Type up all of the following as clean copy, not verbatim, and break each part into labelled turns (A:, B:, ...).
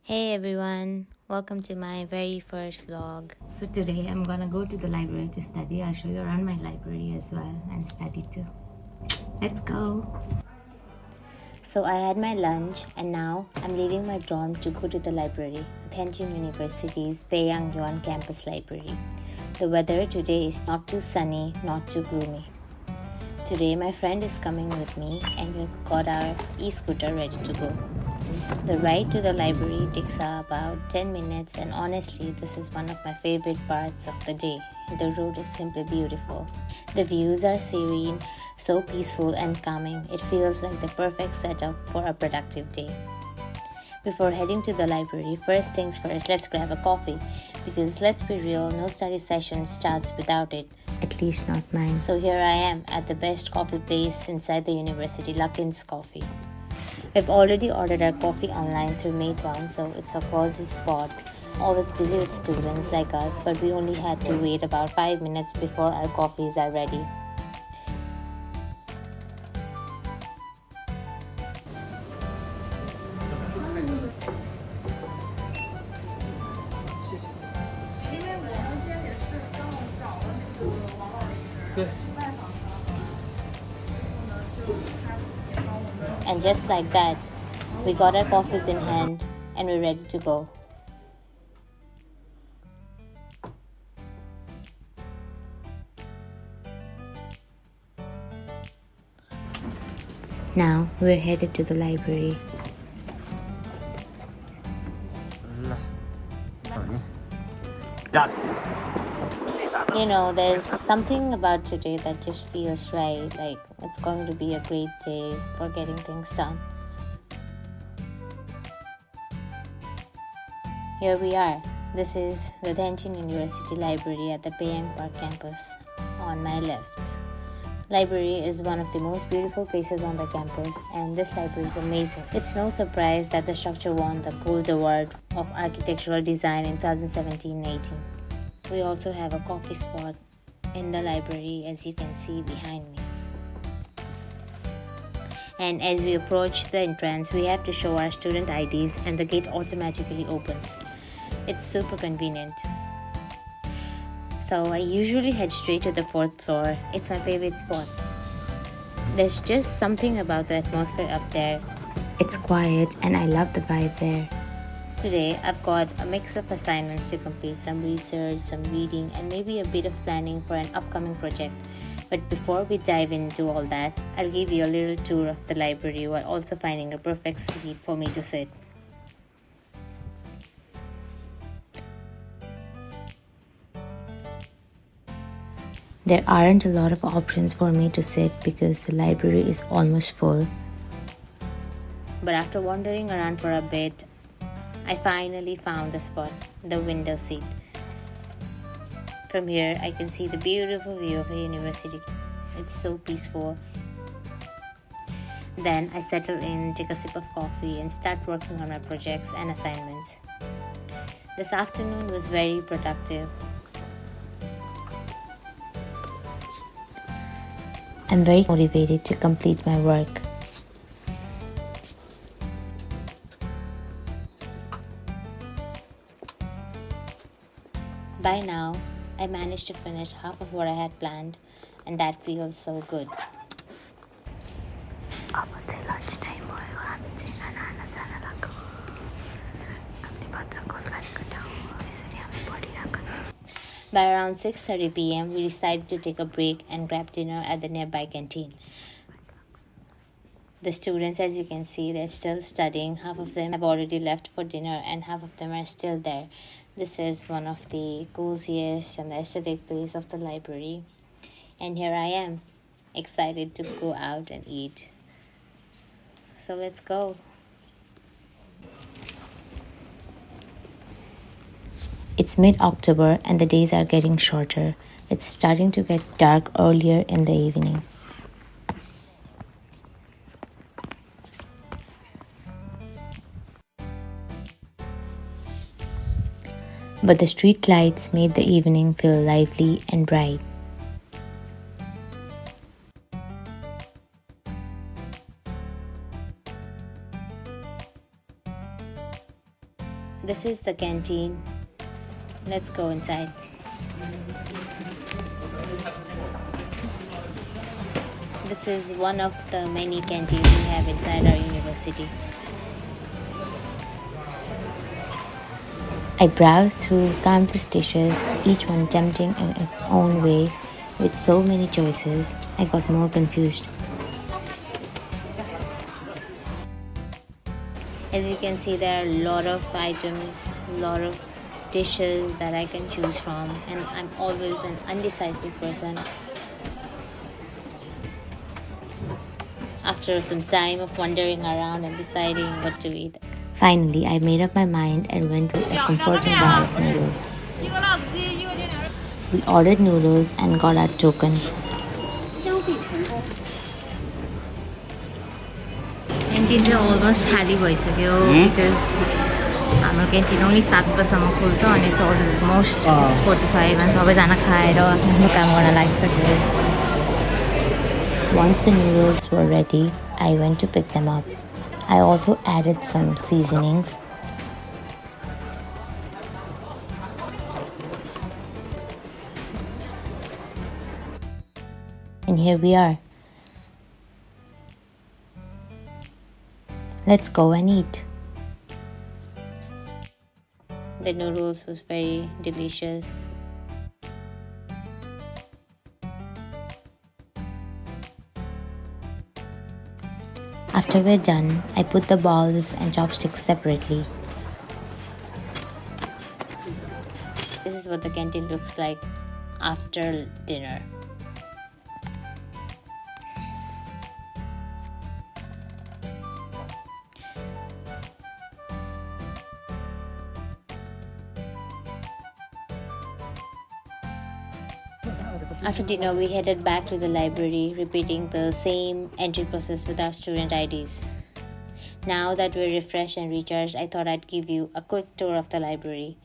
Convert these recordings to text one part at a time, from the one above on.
A: Hey everyone, welcome to my very first vlog. So today I'm gonna go to the library to study. I'll show you around my library as well and study too. Let's go. So I had my lunch and now I'm leaving my dorm to go to the library, Tianjin University's Yuan campus library. The weather today is not too sunny, not too gloomy. Today my friend is coming with me and we've got our e-scooter ready to go. The ride to the library takes about 10 minutes, and honestly, this is one of my favorite parts of the day. The road is simply beautiful. The views are serene, so peaceful and calming. It feels like the perfect setup for a productive day. Before heading to the library, first things first, let's grab a coffee because let's be real, no study session starts without it. At least not mine. So here I am at the best coffee place inside the university, Luckin's Coffee. We've already ordered our coffee online through Made One, so it's a cozy spot. Always busy with students like us, but we only had to wait about 5 minutes before our coffees are ready. And just like that, we got our coffees in hand and we're ready to go. Now we're headed to the library. You know, there's something about today that just feels right, like it's going to be a great day for getting things done. Here we are. This is the Tianjin University Library at the Payang Park campus on my left. Library is one of the most beautiful places on the campus, and this library is amazing. It's no surprise that the structure won the Gold Award of Architectural Design in 2017-18. We also have a coffee spot in the library, as you can see behind me. And as we approach the entrance, we have to show our student IDs and the gate automatically opens. It's super convenient. So I usually head straight to the 4th floor. It's my favorite spot. There's just something about the atmosphere up there. It's quiet and I love the vibe there. Today I've got a mix of assignments to complete, some research, some reading, and maybe a bit of planning for an upcoming project. But before we dive into all that, I'll give you a little tour of the library while also finding a perfect seat for me to sit. There aren't a lot of options for me to sit because the library is almost full. But after wandering around for a bit, I finally found the spot, the window seat. From here, I can see the beautiful view of the university. It's so peaceful. Then I settle in, take a sip of coffee, and start working on my projects and assignments. This afternoon was very productive. I'm very motivated to complete my work. By now, I managed to finish half of what I had planned, and that feels so good. By around 6:30 p.m., we decided to take a break and grab dinner at the nearby canteen. The students, as you can see, they're still studying. Half of them have already left for dinner and half of them are still there. This is one of the coziest and aesthetic place of the library. And here I am, excited to go out and eat. So let's go. It's mid-October and the days are getting shorter. It's starting to get dark earlier in the evening. But the street lights made the evening feel lively and bright. This is the canteen. Let's go inside. This is one of the many canteens we have inside our university. I browsed through countless dishes, each one tempting in its own way. With so many choices, I got more confused. As you can see, there are a lot of items, a lot of dishes that I can choose from, and I'm always an undecisive person. After some time of wandering around and deciding what to eat, finally I made up my mind and went with a comforting bowl of noodles. We ordered noodles and got our token. Canteen is almost खाली भइसक्यो because हाम्रो canteen only 7 बजीसम्म खुल्छ and it's almost 6:45 and सबैजना खाएर आफ्नो काम गर्न लागिसक्यो. Once the noodles were ready, I went to pick them up. I also added some seasonings. And here we are. Let's go and eat. The noodles was very delicious. After we're done, I put the balls and chopsticks separately. This is what the canteen looks like after dinner. After dinner, we headed back to the library, repeating the same entry process with our student IDs. Now that we're refreshed and recharged, I thought I'd give you a quick tour of the library.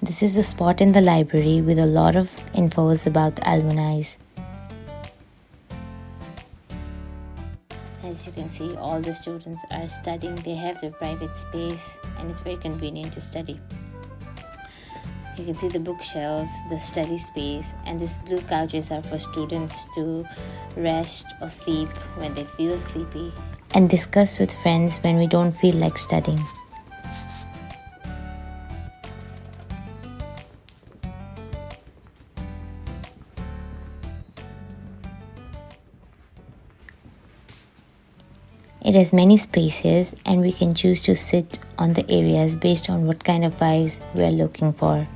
A: This is the spot in the library with a lot of infos about the alumni. As you can see, all the students are studying. They have their private space and it's very convenient to study. You can see the bookshelves, the study space, and these blue couches are for students to rest or sleep when they feel sleepy and discuss with friends when we don't feel like studying. It has many spaces and we can choose to sit on the areas based on what kind of vibes we are looking for.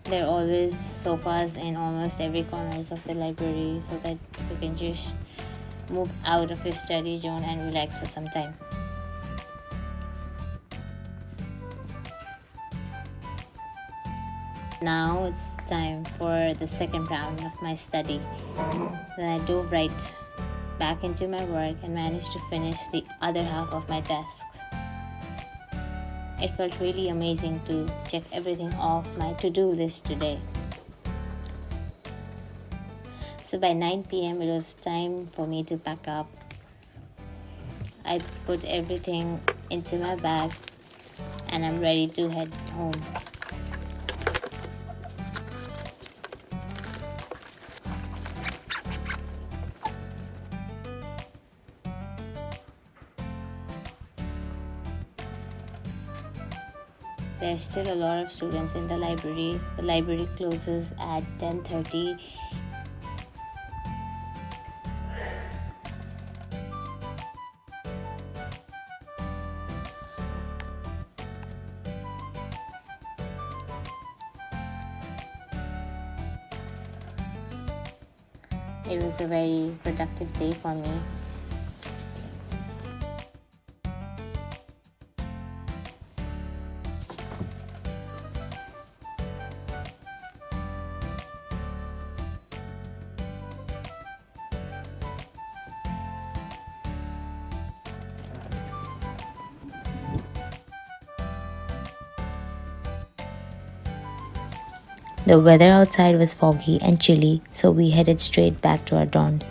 A: There are always sofas in almost every corners of the library so that you can just move out of your study zone and relax for some time. Now it's time for the second round of my study. Then I dove right back into my work and managed to finish the other half of my tasks. It felt really amazing to check everything off my to-do list today. So by 9 p.m. it was time for me to pack up. I put everything into my bag and I'm ready to head home. There's still a lot of students in the library. The library closes at 10:30. It was a very productive day for me. The weather outside was foggy and chilly, so we headed straight back to our dorms.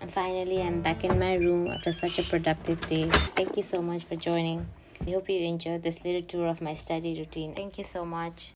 A: And finally, I'm back in my room after such a productive day. Thank you so much for joining. I hope you enjoyed this little tour of my study routine. Thank you so much.